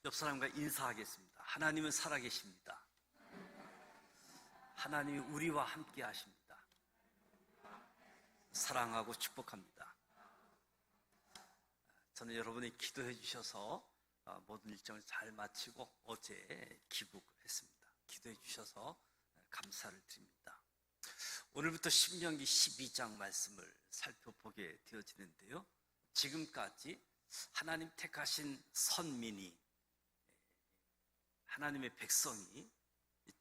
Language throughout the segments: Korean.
옆 사람과 인사하겠습니다. 하나님은 살아계십니다. 하나님이 우리와 함께 하십니다. 사랑하고 축복합니다. 저는 여러분이 기도해 주셔서 모든 일정을 잘 마치고 어제 귀국했습니다. 기도해 주셔서 감사를 드립니다. 오늘부터 신명기 12장 말씀을 살펴보게 되어지는데요, 지금까지 하나님 택하신 선민이, 하나님의 백성이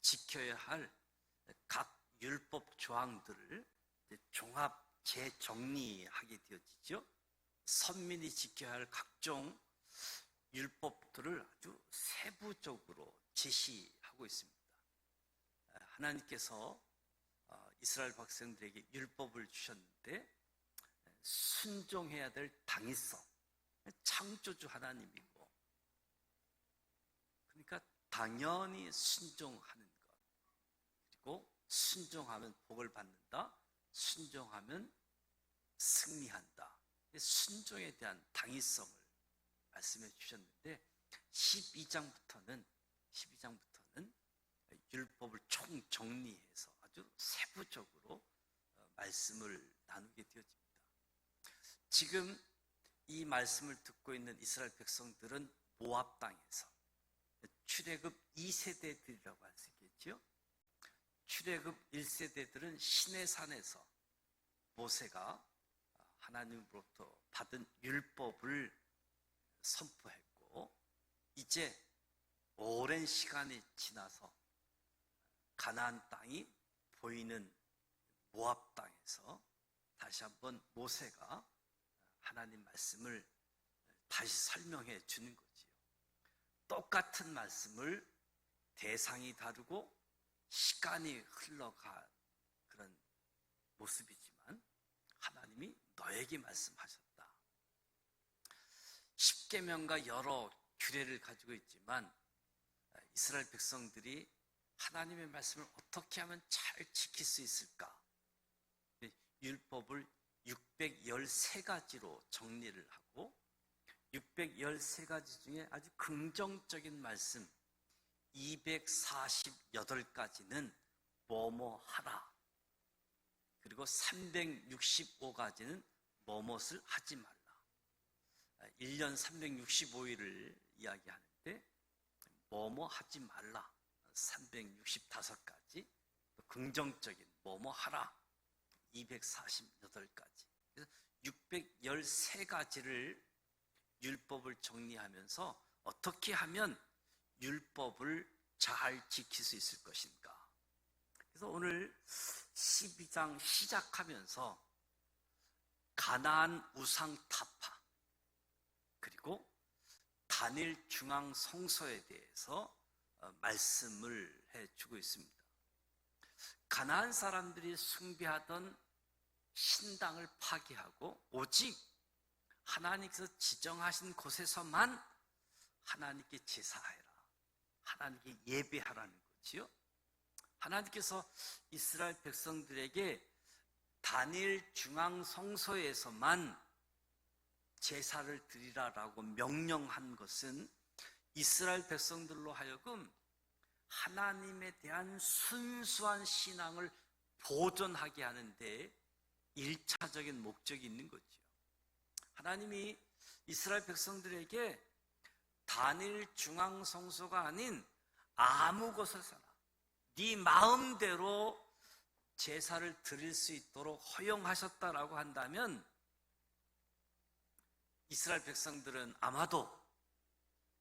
지켜야 할 각 율법 조항들을 종합 재정리하게 되어지죠. 선민이 지켜야 할 각종 율법들을 아주 세부적으로 제시하고 있습니다. 하나님께서 이스라엘 백성들에게 율법을 주셨는데 순종해야 될 당위성, 창조주 하나님이고, 그러니까 당연히 순종하는 것, 그리고 순종하면 복을 받는다, 순종하면 승리한다. 순종에 대한 당위성을 말씀해 주셨는데 12장부터는 율법을 총정리해서 아주 세부적으로 말씀을 나누게 되어집니다. 지금 이 말씀을 듣고 있는 이스라엘 백성들은 모압 땅에서 출애굽 2세대들이라고 할 수 있겠죠. 출애굽 1세대들은 시내산에서 모세가 하나님으로부터 받은 율법을 선포했고, 이제 오랜 시간이 지나서 가나안 땅이 보이는 모압 땅에서 다시 한번 모세가 하나님 말씀을 다시 설명해 주는 거지요. 똑같은 말씀을 대상이 다르고 시간이 흘러간 그런 모습이지만 하나님이 너에게 말씀하셨다. 십계명과 여러 규례를 가지고 있지만 이스라엘 백성들이 하나님의 말씀을 어떻게 하면 잘 지킬 수 있을까? 율법을 613가지로 정리를 하고, 613가지 중에 아주 긍정적인 말씀 248가지는 뭐뭐 하라, 그리고 365가지는 뭐뭇을 하지 말라. 1년 365일을 이야기하는데 뭐뭐 하지 말라 365가지, 긍정적인 뭐뭐 하라 248가지, 그래서 613가지를 율법을 정리하면서 어떻게 하면 율법을 잘 지킬 수 있을 것인가. 그래서 오늘 12장 시작하면서 가나안 우상 타파, 그리고 단일 중앙 성소에 대해서 말씀을 해주고 있습니다. 가나안 사람들이 숭배하던 신당을 파괴하고 오직 하나님께서 지정하신 곳에서만 하나님께 제사하라, 하나님께 예배하라는 거지요. 하나님께서 이스라엘 백성들에게 단일 중앙 성소에서만 제사를 드리라라고 명령한 것은 이스라엘 백성들로 하여금 하나님에 대한 순수한 신앙을 보존하게 하는데 1차적인 목적이 있는 거죠. 하나님이 이스라엘 백성들에게 단일 중앙 성소가 아닌 아무 곳에서나 네 마음대로 제사를 드릴 수 있도록 허용하셨다라고 한다면 이스라엘 백성들은 아마도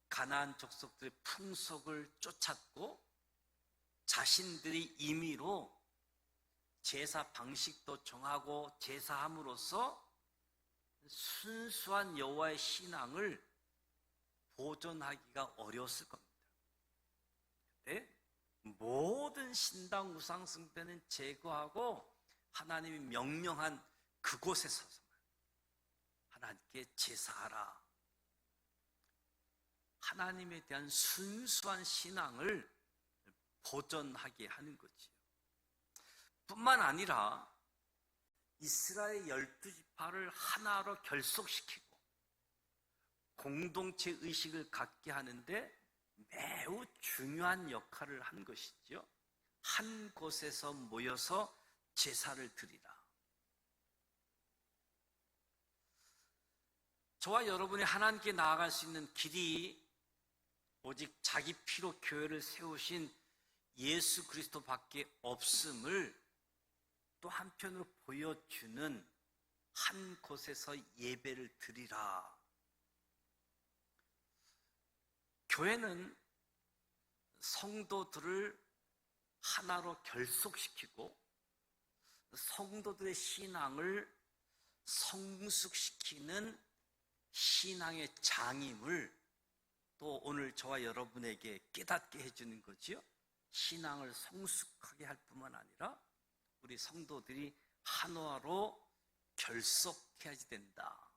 가나안 족속들의 풍속을 쫓았고 자신들이 임의로 제사 방식도 정하고 제사함으로써 순수한 여호와의 신앙을 보존하기가 어려웠을 겁니다. 그런데 모든 신당 우상 숭배는 제거하고 하나님이 명령한 그곳에서만 하나님께 제사하라, 하나님에 대한 순수한 신앙을 보존하게 하는 거지요. 뿐만 아니라 이스라엘 12지파를 하나로 결속시키고 공동체 의식을 갖게 하는데 매우 중요한 역할을 한 것이죠. 한 곳에서 모여서 제사를 드리라. 저와 여러분이 하나님께 나아갈 수 있는 길이 오직 자기 피로 교회를 세우신 예수 그리스도밖에 없음을 또 한편으로 보여주는 한 곳에서 예배를 드리라. 교회는 성도들을 하나로 결속시키고 성도들의 신앙을 성숙시키는 신앙의 장임을 또 오늘 저와 여러분에게 깨닫게 해주는 거지요. 신앙을 성숙하게 할 뿐만 아니라 우리 성도들이 한화로 결속해야 된다.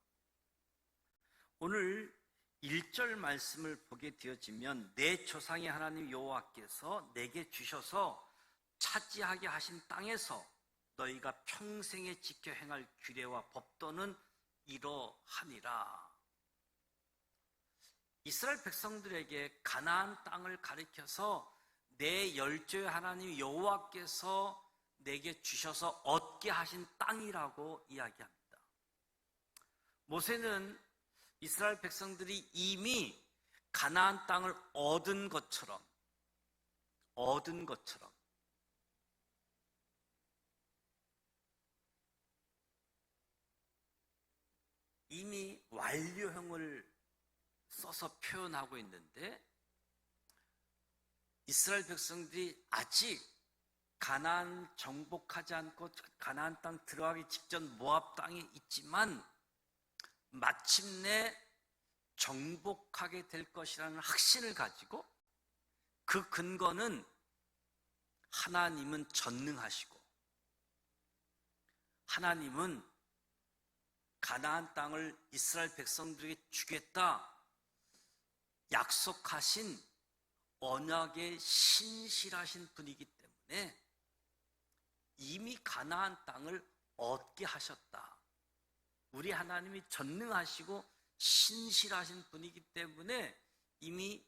오늘 1절 말씀을 보게 되어지면 내 조상의 하나님 여호와께서 내게 주셔서 차지하게 하신 땅에서 너희가 평생에 지켜 행할 규례와 법도는 이러하니라. 이스라엘 백성들에게 가나안 땅을 가리켜서 내 열조의 하나님 여호와께서 내게 주셔서 얻게 하신 땅이라고 이야기합니다. 모세는 이스라엘 백성들이 이미 가나안 땅을 얻은 것처럼 이미 완료형을 써서 표현하고 있는데 이스라엘 백성들이 아직 가나안 정복하지 않고 가나안 땅 들어가기 직전 모압 땅에 있지만 마침내 정복하게 될 것이라는 확신을 가지고 그 근거는 하나님은 전능하시고 하나님은 가나안 땅을 이스라엘 백성들에게 주겠다 약속하신 언약에 신실하신 분이기 때문에 이미 가나안 땅을 얻게 하셨다. 우리 하나님이 전능하시고 신실하신 분이기 때문에 이미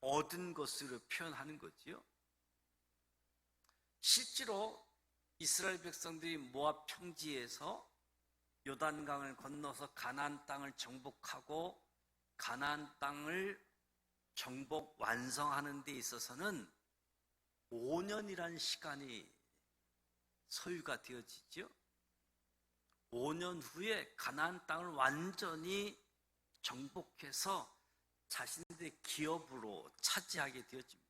얻은 것으로 표현하는 거지요. 실제로 이스라엘 백성들이 모압 평지에서 요단강을 건너서 가나안 땅을 정복하고 가나안 땅을 정복 완성하는 데 있어서는 5년이라는 시간이 소요가 되어지죠. 5년 후에 가나안 땅을 완전히 정복해서 자신들의 기업으로 차지하게 되어집니다.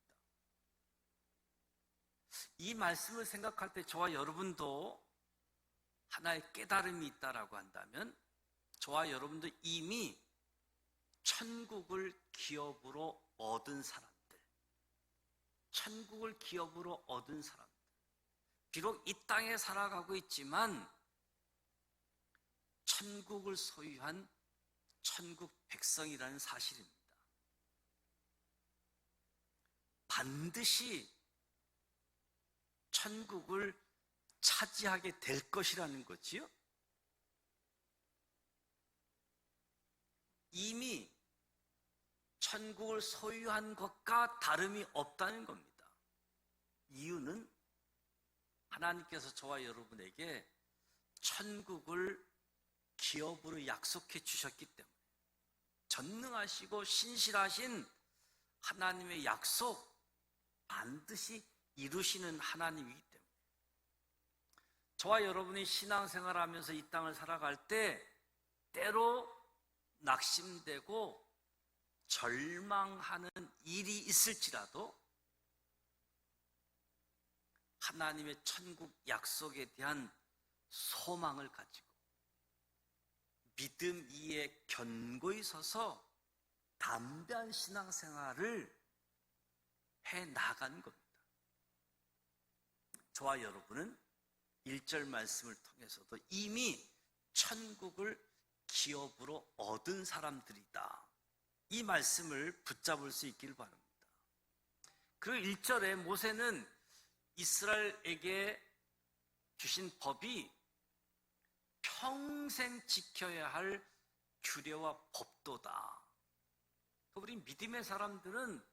이 말씀을 생각할 때 저와 여러분도 하나의 깨달음이 있다라고 한다면 저와 여러분도 이미 천국을 기업으로 얻은 사람들, 천국을 기업으로 얻은 사람들, 비록 이 땅에 살아가고 있지만 천국을 소유한 천국 백성이라는 사실입니다. 반드시 천국을 차지하게 될 것이라는 거지요. 이미 천국을 소유한 것과 다름이 없다는 겁니다. 이유는 하나님께서 저와 여러분에게 천국을 기업으로 약속해 주셨기 때문에 전능하시고 신실하신 하나님의 약속 반드시 이루시는 하나님이기 때문에 저와 여러분이 신앙생활하면서 이 땅을 살아갈 때 때로 낙심되고 절망하는 일이 있을지라도 하나님의 천국 약속에 대한 소망을 가지고 믿음 위에 견고히 서서 담대한 신앙생활을 해 나가는 겁니다. 저와 여러분은 1절 말씀을 통해서도 이미 천국을 기업으로 얻은 사람들이다. 이 말씀을 붙잡을 수 있기를 바랍니다. 그리고 1절에 모세는 이스라엘에게 주신 법이 평생 지켜야 할 규례와 법도다. 우리 믿음의 사람들은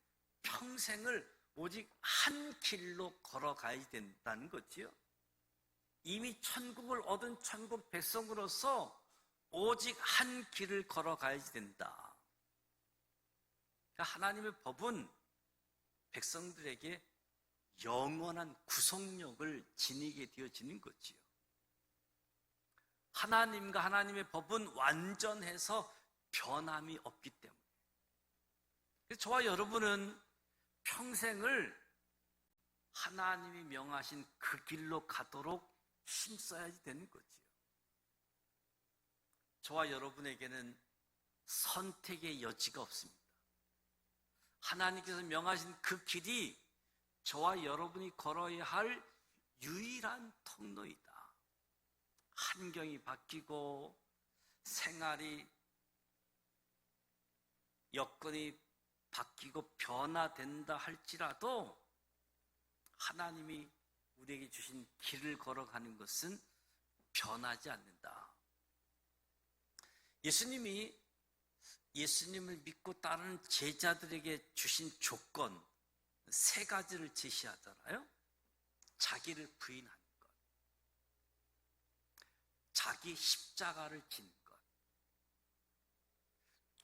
평생을 오직 한 길로 걸어가야 된다는 거지요. 이미 천국을 얻은 천국 백성으로서 오직 한 길을 걸어가야 된다. 그러니까 하나님의 법은 백성들에게 영원한 구속력을 지니게 되어지는 거지요. 하나님과 하나님의 법은 완전해서 변함이 없기 때문에. 그래서 저와 여러분은 평생을 하나님이 명하신 그 길로 가도록 힘써야 되는 거지요. 저와 여러분에게는 선택의 여지가 없습니다. 하나님께서 명하신 그 길이 저와 여러분이 걸어야 할 유일한 통로이다. 환경이 바뀌고 생활이 여건이 바뀌고 변화된다 할지라도 하나님이 우리에게 주신 길을 걸어가는 것은 변하지 않는다. 예수님이 예수님을 믿고 따르는 제자들에게 주신 조건 3가지를 제시하잖아요. 자기를 부인하는 것, 자기 십자가를 지는 것,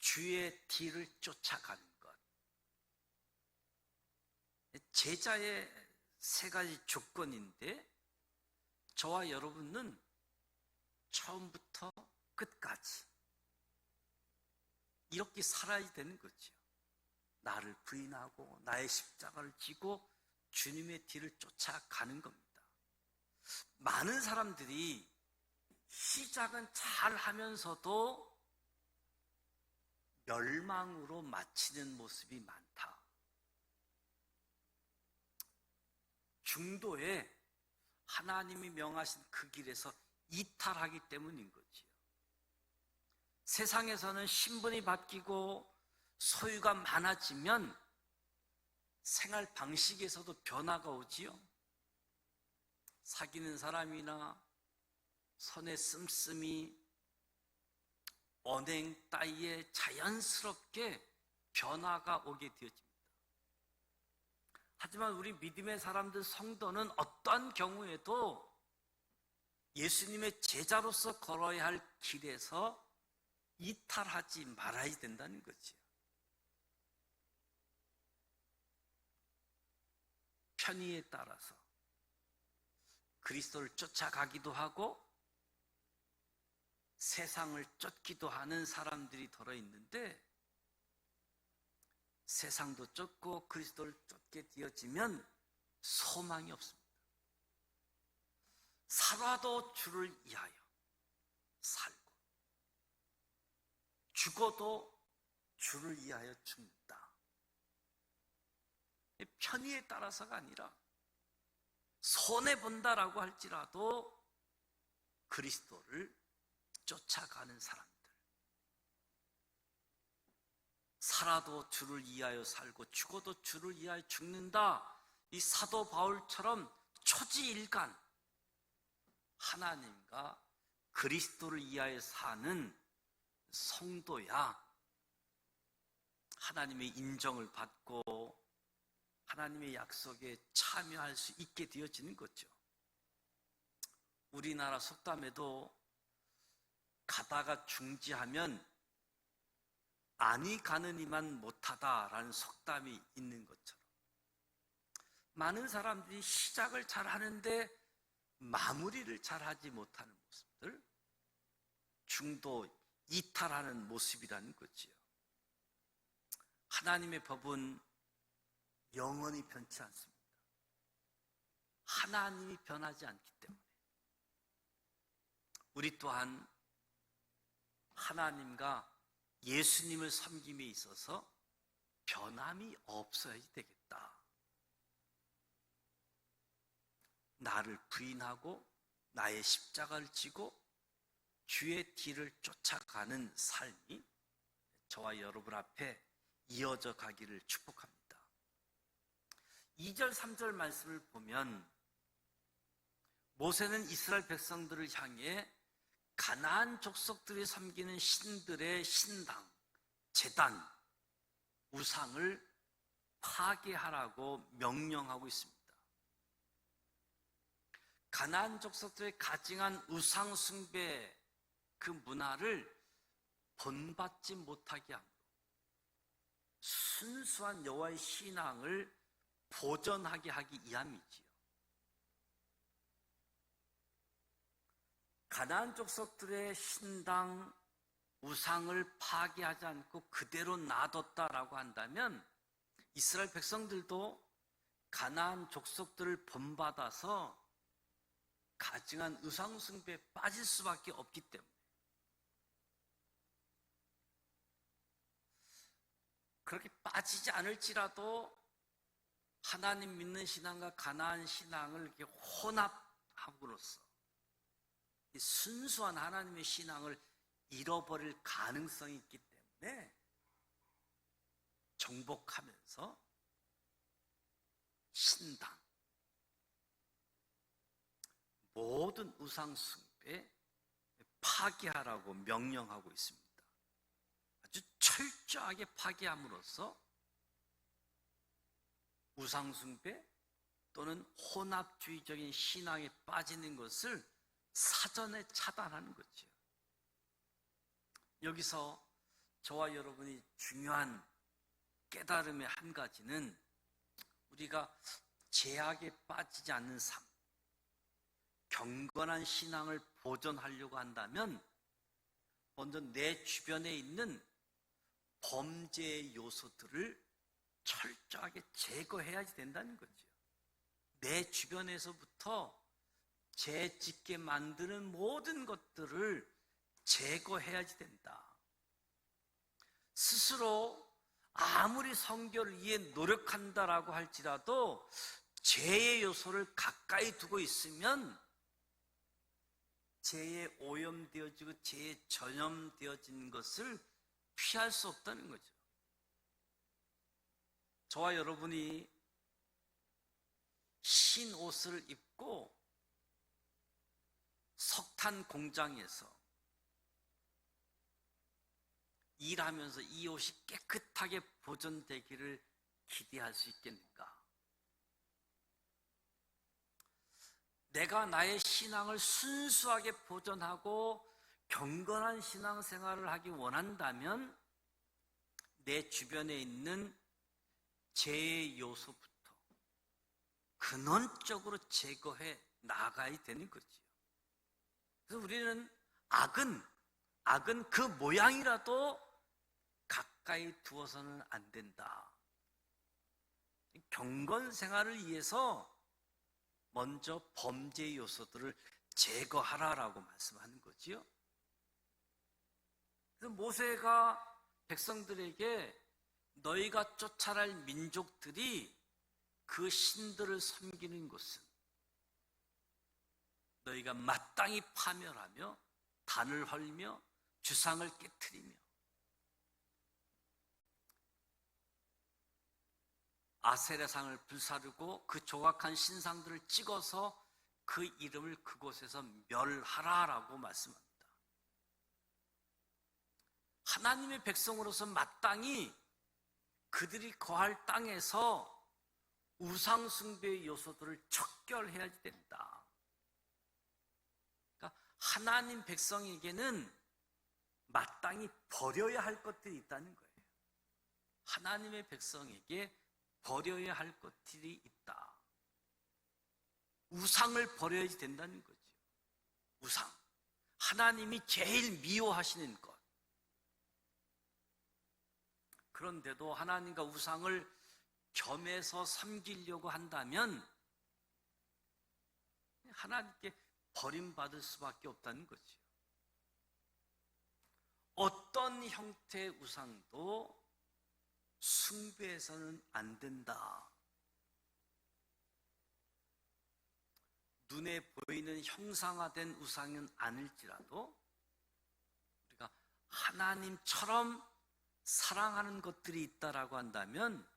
주의 뒤를 쫓아가는 것. 제자의 3가지 조건인데 저와 여러분은 처음부터 끝까지 이렇게 살아야 되는 거죠. 나를 부인하고 나의 십자가를 지고 주님의 뒤를 쫓아가는 겁니다. 많은 사람들이 시작은 잘 하면서도 멸망으로 마치는 모습이 많다. 중도에 하나님이 명하신 그 길에서 이탈하기 때문인 거지요. 세상에서는 신분이 바뀌고 소유가 많아지면 생활 방식에서도 변화가 오지요. 사귀는 사람이나 선의 씀씀이 언행 따위에 자연스럽게 변화가 오게 되어집니다. 하지만 우리 믿음의 사람들 성도는 어떠한 경우에도 예수님의 제자로서 걸어야 할 길에서 이탈하지 말아야 된다는 거지요. 편의에 따라서 그리스도를 쫓아가기도 하고 세상을 쫓기도 하는 사람들이 들어있는데 세상도 쫓고 그리스도를 쫓게 되어지면 소망이 없습니다. 살아도 주를 위하여 살고 죽어도 주를 위하여 죽는다. 편의에 따라서가 아니라 손해본다라고 할지라도 그리스도를 쫓아가는 사람들, 살아도 주를 위하여 살고 죽어도 주를 위하여 죽는다. 이 사도 바울처럼 초지일간 하나님과 그리스도를 위하여 사는 성도야 하나님의 인정을 받고 하나님의 약속에 참여할 수 있게 되어지는 거죠. 우리나라 속담에도 가다가 중지하면 아니 가는 이만 못하다라는 속담이 있는 것처럼 많은 사람들이 시작을 잘 하는데 마무리를 잘 하지 못하는 모습들, 중도 이탈하는 모습이라는 거지요. 하나님의 법은 영원히 변치 않습니다. 하나님이 변하지 않기 때문에 우리 또한 하나님과 예수님을 섬김에 있어서 변함이 없어야 되겠다. 나를 부인하고 나의 십자가를 지고 주의 뒤를 쫓아가는 삶이 저와 여러분 앞에 이어져 가기를 축복합니다. 2절, 3절 말씀을 보면 모세는 이스라엘 백성들을 향해 가나안 족속들이 섬기는 신들의 신당, 제단, 우상을 파괴하라고 명령하고 있습니다. 가나안 족속들의 가증한 우상 숭배 그 문화를 본받지 못하게 함으로 순수한 여호와의 신앙을 보존하게 하기 위함이지요. 가나안 족속들의 신당 우상을 파괴하지 않고 그대로 놔뒀다라고 한다면 이스라엘 백성들도 가나안 족속들을 본받아서 가증한 우상 숭배에 빠질 수밖에 없기 때문에, 그렇게 빠지지 않을지라도 하나님 믿는 신앙과 가나안 신앙을 이렇게 혼합함으로써 이 순수한 하나님의 신앙을 잃어버릴 가능성이 있기 때문에 정복하면서 신당, 모든 우상 숭배 파괴하라고 명령하고 있습니다. 아주 철저하게 파괴함으로써 우상 숭배 또는 혼합주의적인 신앙에 빠지는 것을 사전에 차단하는 거죠. 여기서 저와 여러분이 중요한 깨달음의 한 가지는 우리가 죄악에 빠지지 않는 삶, 경건한 신앙을 보존하려고 한다면 먼저 내 주변에 있는 범죄의 요소들을 철저하게 제거해야지 된다는 거죠. 내 주변에서부터 죄 짓게 만드는 모든 것들을 제거해야지 된다. 스스로 아무리 성결을 위해 노력한다라고 할지라도 죄의 요소를 가까이 두고 있으면 죄에 오염되어지고 죄에 전염되어진 것을 피할 수 없다는 거죠. 저와 여러분이 신 옷을 입고 석탄 공장에서 일하면서 이 옷이 깨끗하게 보존되기를 기대할 수 있겠는가? 내가 나의 신앙을 순수하게 보존하고 경건한 신앙생활을 하기 원한다면 내 주변에 있는 죄의 요소부터 근원적으로 제거해 나가야 되는 거지요. 그래서 우리는 악은 그 모양이라도 가까이 두어서는 안 된다. 경건 생활을 위해서 먼저 범죄 요소들을 제거하라라고 말씀하는 거지요. 그래서 모세가 백성들에게 너희가 쫓아갈 민족들이 그 신들을 섬기는 것은 너희가 마땅히 파멸하며 단을 헐며 주상을 깨트리며 아세라상을 불사르고 그 조각한 신상들을 찍어서 그 이름을 그곳에서 멸하라라고 말씀합니다. 하나님의 백성으로서 마땅히 그들이 거할 땅에서 우상 숭배의 요소들을 척결해야 된다. 그러니까 하나님 백성에게는 마땅히 버려야 할 것들이 있다는 거예요. 하나님의 백성에게 버려야 할 것들이 있다. 우상을 버려야 된다는 거죠. 우상. 하나님이 제일 미워하시는 것. 그런데도 하나님과 우상을 겸해서 섬기려고 한다면 하나님께 버림받을 수밖에 없다는 거죠. 어떤 형태의 우상도 숭배해서는 안 된다. 눈에 보이는 형상화된 우상은 아닐지라도 우리가 하나님처럼 사랑하는 것들이 있다라고 한다면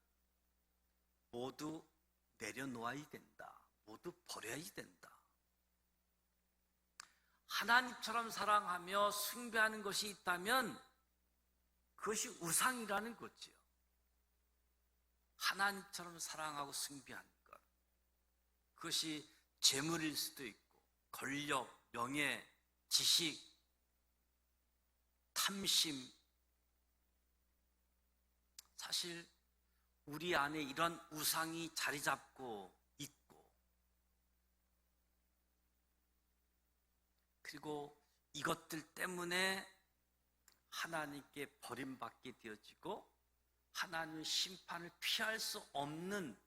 모두 내려놓아야 된다. 모두 버려야 된다. 하나님처럼 사랑하며 숭배하는 것이 있다면 그것이 우상이라는 거지요. 하나님처럼 사랑하고 숭배하는 것, 그것이 재물일 수도 있고 권력, 명예, 지식, 탐심, 사실 우리 안에 이런 우상이 자리 잡고 있고, 그리고 이것들 때문에 하나님께 버림받게 되어지고 하나님의 심판을 피할 수 없는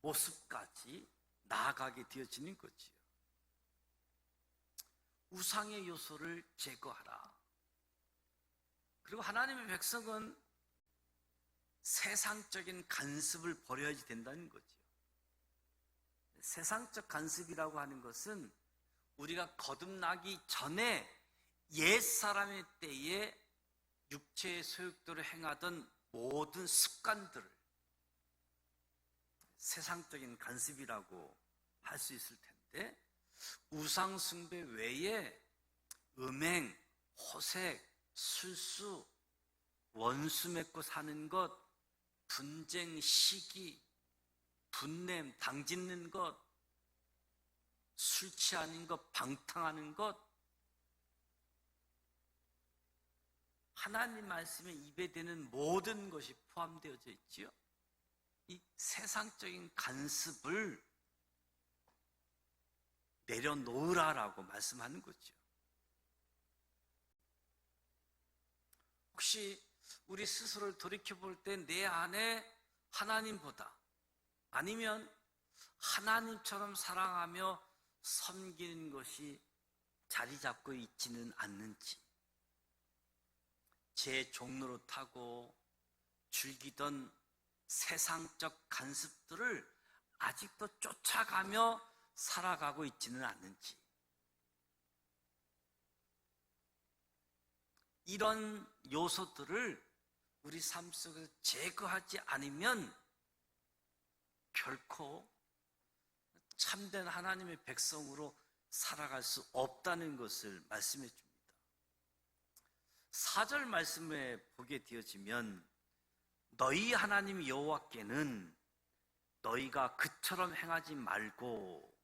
모습까지 나아가게 되어지는 거지요. 우상의 요소를 제거하라. 그리고 하나님의 백성은 세상적인 간습을 버려야 된다는 거지요. 세상적 간습이라고 하는 것은 우리가 거듭나기 전에 옛사람의 때에 육체의 소욕대로 행하던 모든 습관들을 세상적인 간습이라고 할 수 있을 텐데, 우상 숭배 외에 음행, 호색, 술수, 원수 맺고 사는 것, 분쟁, 시기, 분냄, 당짓는 것, 술 취하는 것, 방탕하는 것, 하나님 말씀에 입에 대는 모든 것이 포함되어져 있지요. 이 세상적인 간습을 내려놓으라라고 말씀하는 거죠. 혹시 우리 스스로를 돌이켜볼 때 내 안에 하나님보다, 아니면 하나님처럼 사랑하며 섬기는 것이 자리 잡고 있지는 않는지, 제 종로로 타고 즐기던 세상적 간습들을 아직도 쫓아가며 살아가고 있지는 않는지, 이런 요소들을 우리 삶 속에서 제거하지 않으면 결코 참된 하나님의 백성으로 살아갈 수 없다는 것을 말씀해 줍니다. 4절 말씀에 보게 되어지면, 너희 하나님 여호와께는 너희가 그처럼 행하지 말고,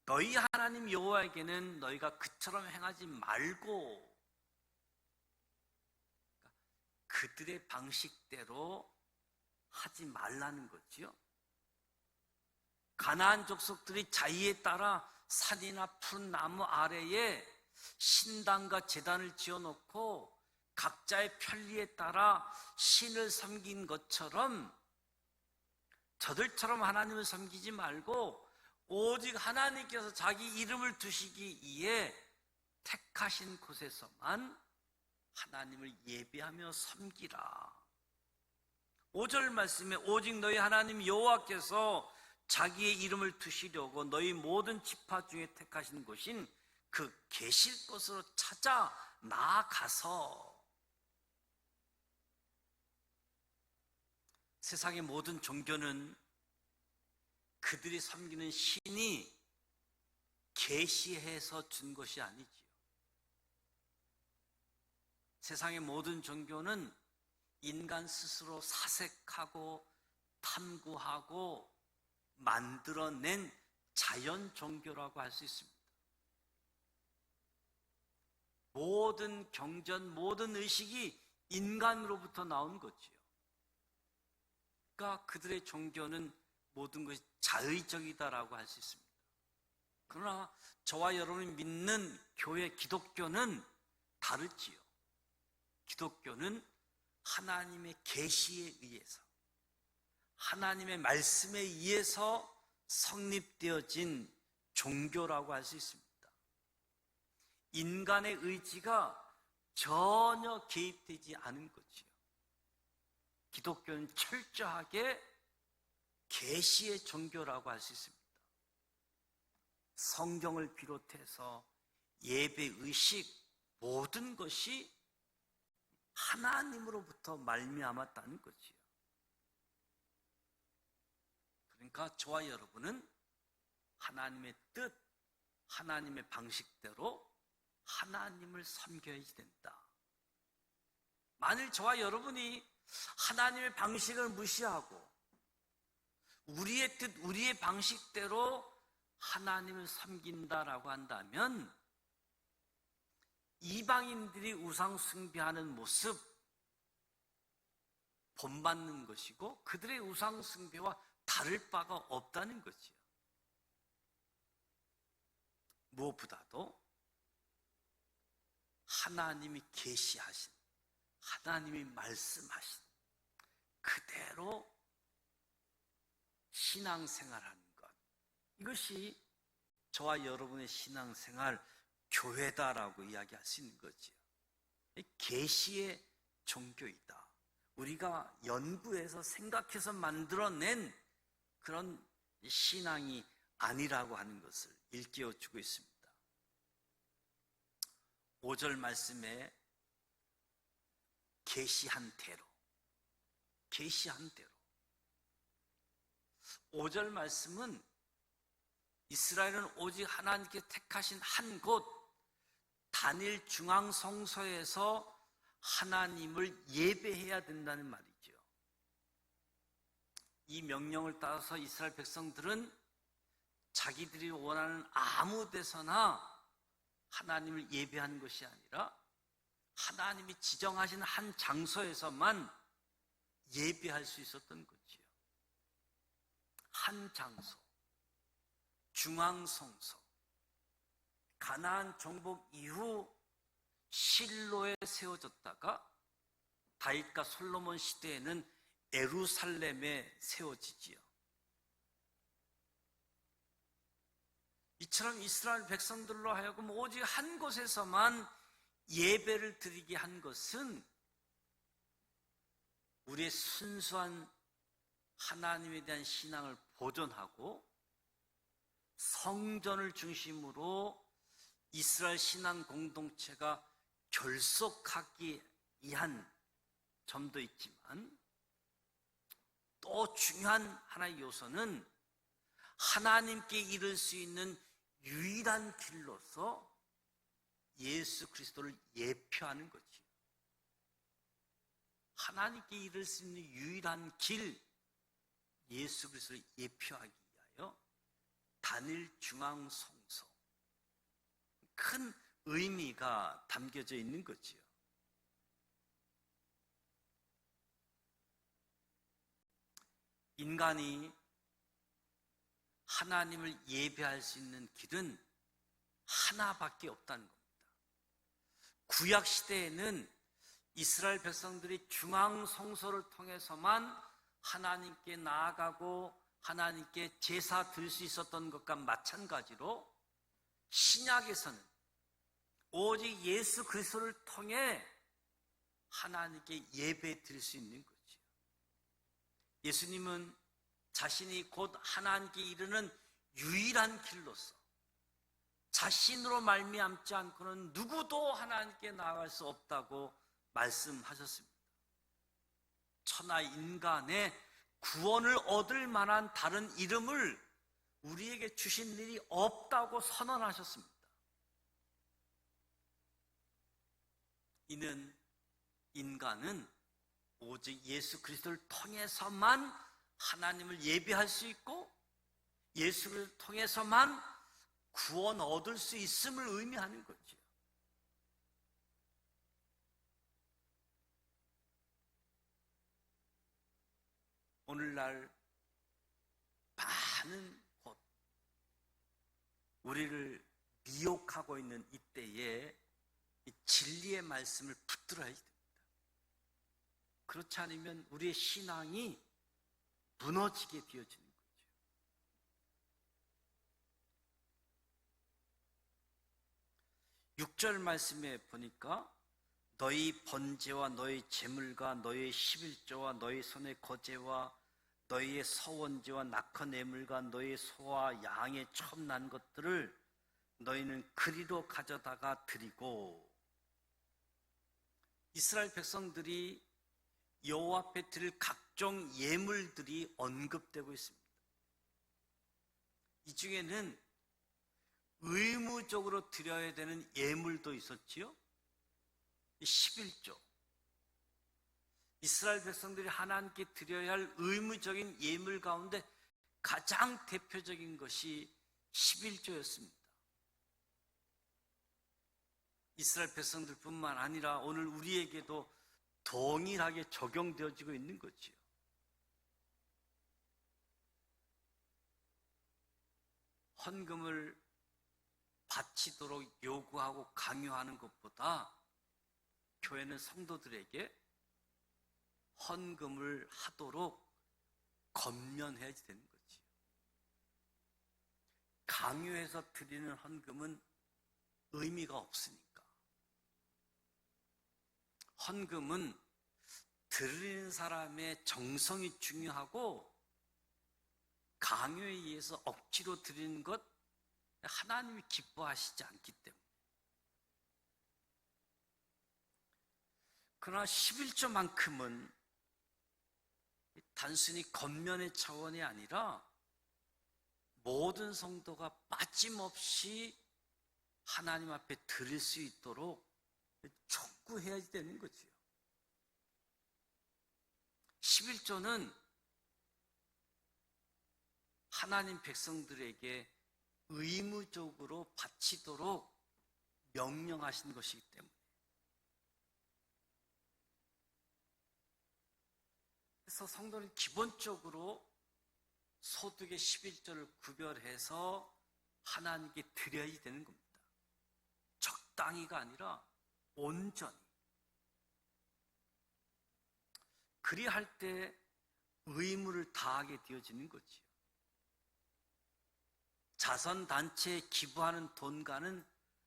너희 하나님 여호와에게는 너희가 그처럼 행하지 말고, 그들의 방식대로 하지 말라는 거지요. 가나안 족속들이 자의에 따라 산이나 푸른 나무 아래에 신당과 제단을 지어놓고 각자의 편리에 따라 신을 섬긴 것처럼 저들처럼 하나님을 섬기지 말고 오직 하나님께서 자기 이름을 두시기에 택하신 곳에서만 하나님을 예배하며 섬기라. 5절 말씀에 오직 너희 하나님 여호와께서 자기의 이름을 두시려고 너희 모든 지파 중에 택하신 곳인 그 계실 곳으로 찾아 나아가서, 세상의 모든 종교는 그들이 섬기는 신이 계시해서 준 것이 아니지요. 세상의 모든 종교는 인간 스스로 사색하고 탐구하고 만들어낸 자연 종교라고 할 수 있습니다. 모든 경전, 모든 의식이 인간으로부터 나온 거지요. 그러니까 그들의 종교는 모든 것이 자의적이다라고 할 수 있습니다. 그러나 저와 여러분이 믿는 교회 기독교는 다르지요. 기독교는 하나님의 계시에 의해서, 하나님의 말씀에 의해서 성립되어진 종교라고 할 수 있습니다. 인간의 의지가 전혀 개입되지 않은 거지요. 기독교는 철저하게 계시의 종교라고 할 수 있습니다. 성경을 비롯해서 예배, 의식, 모든 것이 하나님으로부터 말미암았다는 거지요. 그러니까 저와 여러분은 하나님의 뜻, 하나님의 방식대로 하나님을 섬겨야지 된다. 만일 저와 여러분이 하나님의 방식을 무시하고 우리의 뜻, 우리의 방식대로 하나님을 섬긴다라고 한다면 이방인들이 우상 숭배하는 모습 본받는 것이고 그들의 우상 숭배와 다를 바가 없다는 거지요. 무엇보다도 하나님이 계시하신, 하나님이 말씀하신 그대로 신앙생활하는 것, 이것이 저와 여러분의 신앙생활, 교회다라고 이야기할 수 있는 거지요. 계시의 종교이다. 우리가 연구해서 생각해서 만들어낸 그런 신앙이 아니라고 하는 것을 일깨워주고 있습니다. 5절 말씀에 계시한 대로, 계시한 대로. 5절 말씀은 이스라엘은 오직 하나님께 택하신 한 곳 단일 중앙성소에서 하나님을 예배해야 된다는 말이죠. 이 명령을 따라서 이스라엘 백성들은 자기들이 원하는 아무 데서나 하나님을 예배하는 것이 아니라 하나님이 지정하신 한 장소에서만 예배할 수 있었던 거지요. 한 장소, 중앙성소. 가나안 정복 이후 실로에 세워졌다가 다윗과 솔로몬 시대에는 예루살렘에 세워지지요. 이처럼 이스라엘 백성들로 하여금 오직 한 곳에서만 예배를 드리게 한 것은 우리의 순수한 하나님에 대한 신앙을 보존하고 성전을 중심으로 이스라엘 신앙 공동체가 결속하기 위한 점도 있지만 또 중요한 하나의 요소는 하나님께 이를 수 있는 유일한 길로서 예수 그리스도를 예표하는 거지요. 하나님께 이를 수 있는 유일한 길, 예수 그리스도를 예표하기 위하여 단일 중앙 성소, 큰 의미가 담겨져 있는 거지요. 인간이 하나님을 예배할 수 있는 길은 하나밖에 없다는 겁니다. 구약 시대에는 이스라엘 백성들이 중앙 성소를 통해서만 하나님께 나아가고 하나님께 제사 드릴 수 있었던 것과 마찬가지로 신약에서는 오직 예수 그리스도를 통해 하나님께 예배 드릴 수 있는 거죠. 예수님은 자신이 곧 하나님께 이르는 유일한 길로서 자신으로 말미암지 않고는 누구도 하나님께 나아갈 수 없다고 말씀하셨습니다. 천하 인간의 구원을 얻을 만한 다른 이름을 우리에게 주신 일이 없다고 선언하셨습니다. 이는 인간은 오직 예수 그리스도를 통해서만 하나님을 예배할 수 있고 예수를 통해서만 구원 얻을 수 있음을 의미하는 거죠. 오늘날 많은 곳 우리를 미혹하고 있는 이때에 이 진리의 말씀을 붙들어야 됩니다. 그렇지 않으면 우리의 신앙이 무너지게 되어지는 거죠. 육 절 말씀에 보니까 너희 번제와 너희 제물과 너희 11조와 너희 손의 거제와 너희의 서원제와 낙헌 예물과 너희 소와 양의 처음 난 것들을 너희는 그리로 가져다가 드리고, 이스라엘 백성들이 여호와 앞에 드릴 각종 예물들이 언급되고 있습니다. 이 중에는 의무적으로 드려야 되는 예물도 있었지요. 11조. 이스라엘 백성들이 하나님께 드려야 할 의무적인 예물 가운데 가장 대표적인 것이 11조였습니다. 이스라엘 백성들뿐만 아니라 오늘 우리에게도 동일하게 적용되어지고 있는 거지요. 헌금을 바치도록 요구하고 강요하는 것보다 교회는 성도들에게 헌금을 하도록 권면해야 되는 거지. 강요해서 드리는 헌금은 의미가 없으니까. 헌금은 드리는 사람의 정성이 중요하고 강요에 의해서 억지로 드리는 것 하나님이 기뻐하시지 않기 때문에. 그러나 11조만큼은 단순히 권면의 차원이 아니라 모든 성도가 빠짐없이 하나님 앞에 드릴 수 있도록 촉구해야 되는 거지요. 11조는 하나님 백성들에게 의무적으로 바치도록 명령하신 것이기 때문에. 그래서 성도는 기본적으로 소득의 11조를 구별해서 하나님께 드려야 되는 겁니다. 적당히가 아니라 온전히. 그리할 때 의무를 다하게 되어지는 거지요. 자선단체에 기부하는 돈과는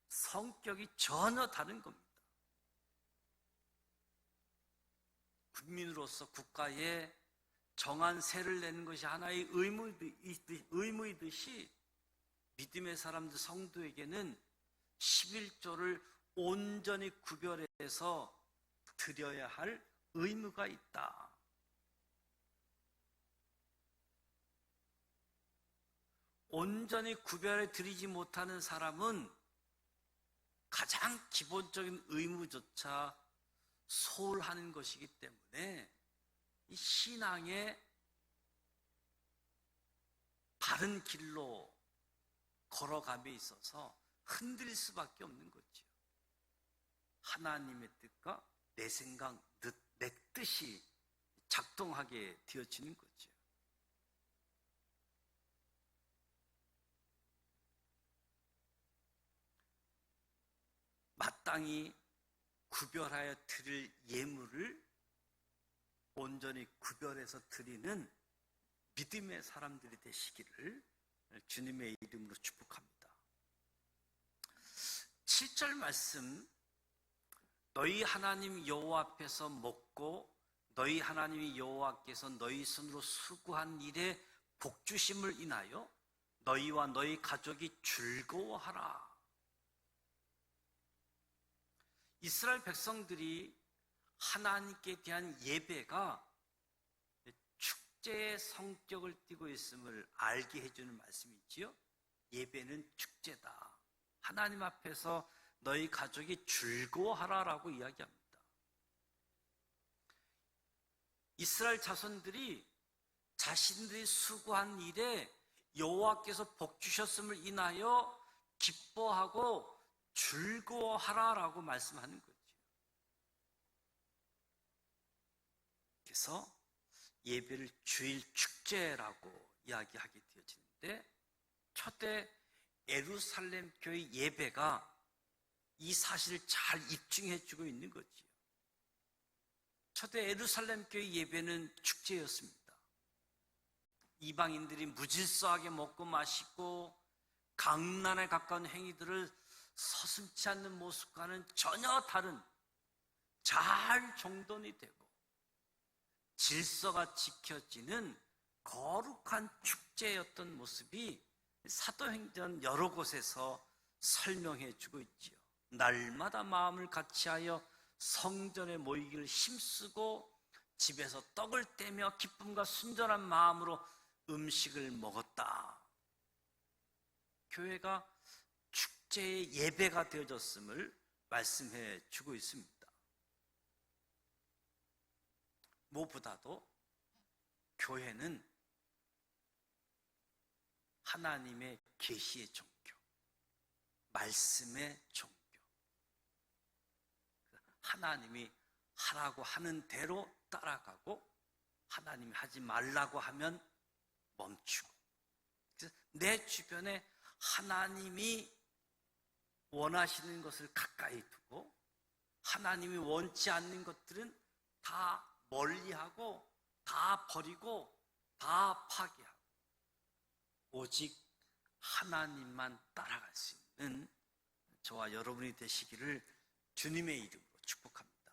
성격이 전혀 다른 겁니다. 국민으로서 국가에 정한 세를 내는 것이 하나의 의무이듯이 믿음의 사람들 성도에게는 11조를 온전히 구별해서 드려야 할 의무가 있다. 온전히 구별해 드리지 못하는 사람은 가장 기본적인 의무조차 소홀하는 것이기 때문에 이 신앙의 바른 길로 걸어감에 있어서 흔들릴 수밖에 없는 거죠. 하나님의 뜻과 내 생각, 내 뜻이 작동하게 되어지는 거죠. 마땅히 구별하여 드릴 예물을 온전히 구별해서 드리는 믿음의 사람들이 되시기를 주님의 이름으로 축복합니다. 7절 말씀, 너희 하나님 여호와 앞에서 먹고 너희 하나님이 여호와께서 너희 손으로 수고한 일에 복주심을 인하여 너희와 너희 가족이 즐거워하라. 이스라엘 백성들이 하나님께 대한 예배가 축제의 성격을 띠고 있음을 알게 해주는 말씀이지요. 예배는 축제다. 하나님 앞에서 너희 가족이 즐거워하라라고 이야기합니다. 이스라엘 자손들이 자신들이 수고한 일에 여호와께서 복 주셨음을 인하여 기뻐하고 즐거워하라라고 말씀하는 거죠. 그래서 예배를 주일 축제라고 이야기하게 되어지는데 초대 예루살렘 교회 예배가 이 사실을 잘 입증해주고 있는 거지요. 초대 예루살렘 교회 예배는 축제였습니다. 이방인들이 무질서하게 먹고 마시고 강난에 가까운 행위들을 서슴지 않는 모습과는 전혀 다른 잘 정돈이 되고 질서가 지켜지는 거룩한 축제였던 모습이 사도행전 여러 곳에서 설명해 주고 있지요. 날마다 마음을 같이하여 성전에 모이기를 힘쓰고 집에서 떡을 떼며 기쁨과 순전한 마음으로 음식을 먹었다. 교회가 축제의 예배가 되어졌음을 말씀해 주고 있습니다. 무엇보다도 교회는 하나님의 계시의 종교, 말씀의 종교, 하나님이 하라고 하는 대로 따라가고 하나님이 하지 말라고 하면 멈추고, 그래서 내 주변에 하나님이 원하시는 것을 가까이 두고 하나님이 원치 않는 것들은 다 멀리하고 다 버리고 다 파괴하고 오직 하나님만 따라갈 수 있는 저와 여러분이 되시기를 주님의 이름으로 축복합니다.